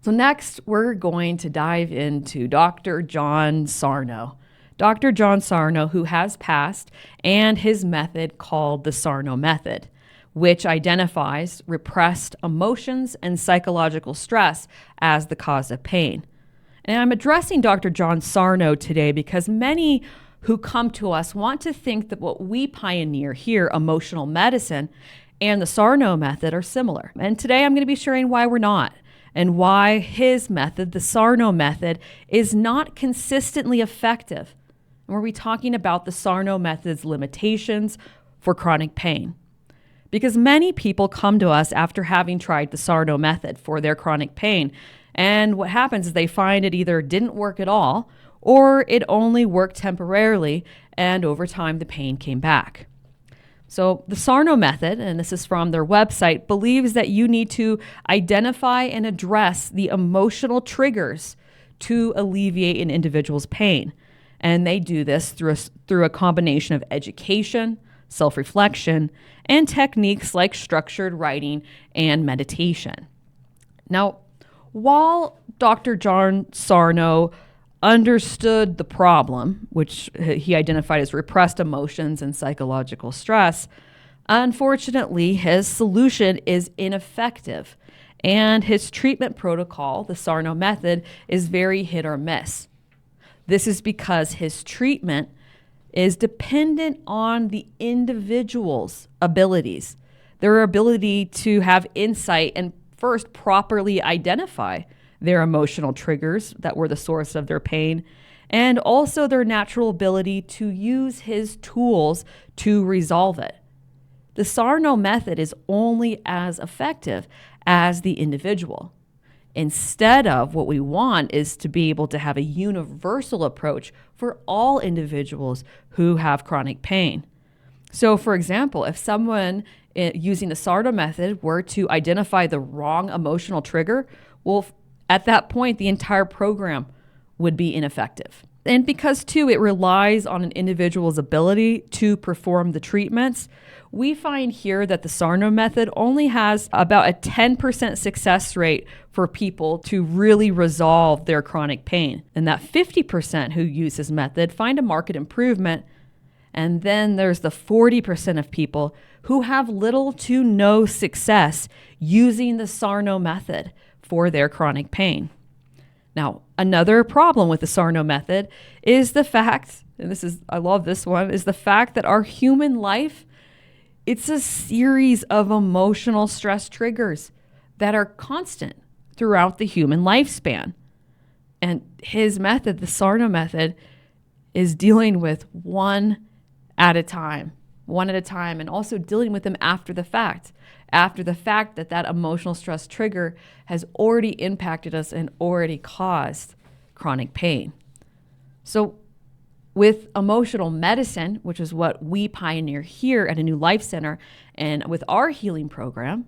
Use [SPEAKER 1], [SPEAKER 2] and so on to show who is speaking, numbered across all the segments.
[SPEAKER 1] So next, we're going to dive into Dr. John Sarno. Dr. John Sarno, who has passed, and his method called the Sarno method, which identifies repressed emotions and psychological stress as the cause of pain. And I'm addressing Dr. John Sarno today because many who come to us want to think that what we pioneer here, emotional medicine, and the Sarno method are similar. And today I'm going to be sharing why we're not, and why his method, the Sarno method, is not consistently effective. And we'll be talking about the Sarno method's limitations for chronic pain. Because many people come to us after having tried the Sarno method for their chronic pain. And what happens is they find it either didn't work at all, or it only worked temporarily, and over time the pain came back. So the Sarno method, and this is from their website, believes that you need to identify and address the emotional triggers to alleviate an individual's pain. And they do this through a combination of education, self-reflection, and techniques like structured writing and meditation. Now, while Dr. John Sarno understood the problem, which he identified as repressed emotions and psychological stress, unfortunately, his solution is ineffective, and his treatment protocol, the Sarno method, is very hit or miss. This is because his treatment is dependent on the individual's abilities, their ability to have insight and first properly identify their emotional triggers that were the source of their pain, and also their natural ability to use his tools to resolve it. The Sarno method is only as effective as the individual. Instead of what we want is to be able to have a universal approach for all individuals who have chronic pain. So, for example, if someone using the Sarno method were to identify the wrong emotional trigger, well, at that point, the entire program would be ineffective. And because, too, it relies on an individual's ability to perform the treatments, we find here that the Sarno method only has about a 10% success rate for people to really resolve their chronic pain. And that 50% who use this method find a marked improvement. And then there's the 40% of people who have little to no success using the Sarno method for their chronic pain. Now, another problem with the Sarno method is the fact, and I love this one, is the fact that our human life, it's a series of emotional stress triggers that are constant throughout the human lifespan. And his method, the Sarno method, is dealing with one at a time, and also dealing with them after the fact that emotional stress trigger has already impacted us and already caused chronic pain. So with emotional medicine, which is what we pioneer here at A New Life Center and with our healing program,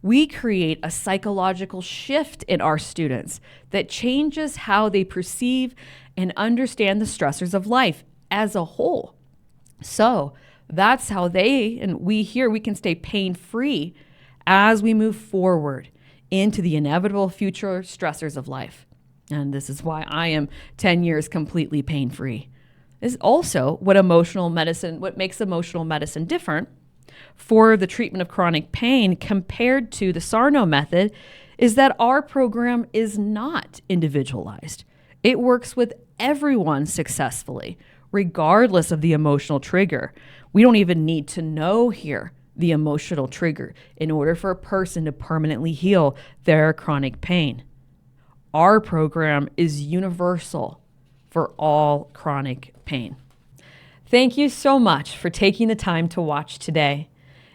[SPEAKER 1] we create a psychological shift in our students that changes how they perceive and understand the stressors of life as a whole. So that's how we can stay pain-free as we move forward into the inevitable future stressors of life. And this is why I am 10 years completely pain-free. This is also what makes emotional medicine different for the treatment of chronic pain compared to the Sarno method is that our program is not individualized. It works with everyone successfully, regardless of the emotional trigger. We don't even need to know here the emotional trigger in order for a person to permanently heal their chronic pain. Our program is universal for all chronic pain. Thank you so much for taking the time to watch today.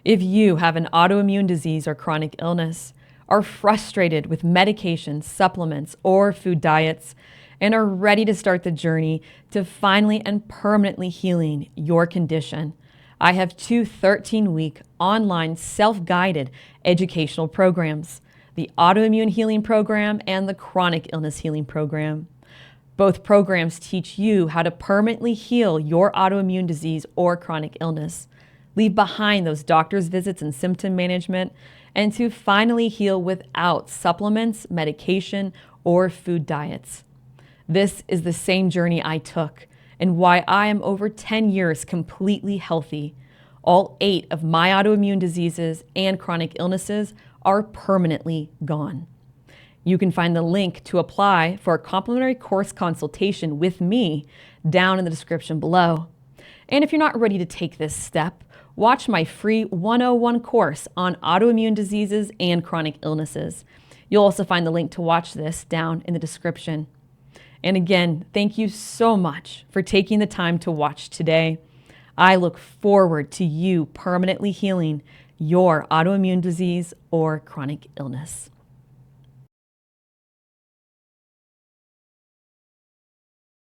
[SPEAKER 1] If you have an autoimmune disease or chronic illness, are frustrated with medications, supplements, or food diets, and are ready to start the journey to finally and permanently healing your condition, I have 2 13-week online self-guided educational programs, the Autoimmune Healing Program and the Chronic Illness Healing Program. Both programs teach you how to permanently heal your autoimmune disease or chronic illness, leave behind those doctor's visits and symptom management, and to finally heal without supplements, medication, or food diets. This is the same journey I took and why I am over 10 years completely healthy. All 8 of my autoimmune diseases and chronic illnesses are permanently gone. You can find the link to apply for a complimentary course consultation with me down in the description below. And if you're not ready to take this step, watch my free 101 course on autoimmune diseases and chronic illnesses. You'll also find the link to watch this down in the description. And again, thank you so much for taking the time to watch today. I look forward to you permanently healing your autoimmune disease or chronic illness.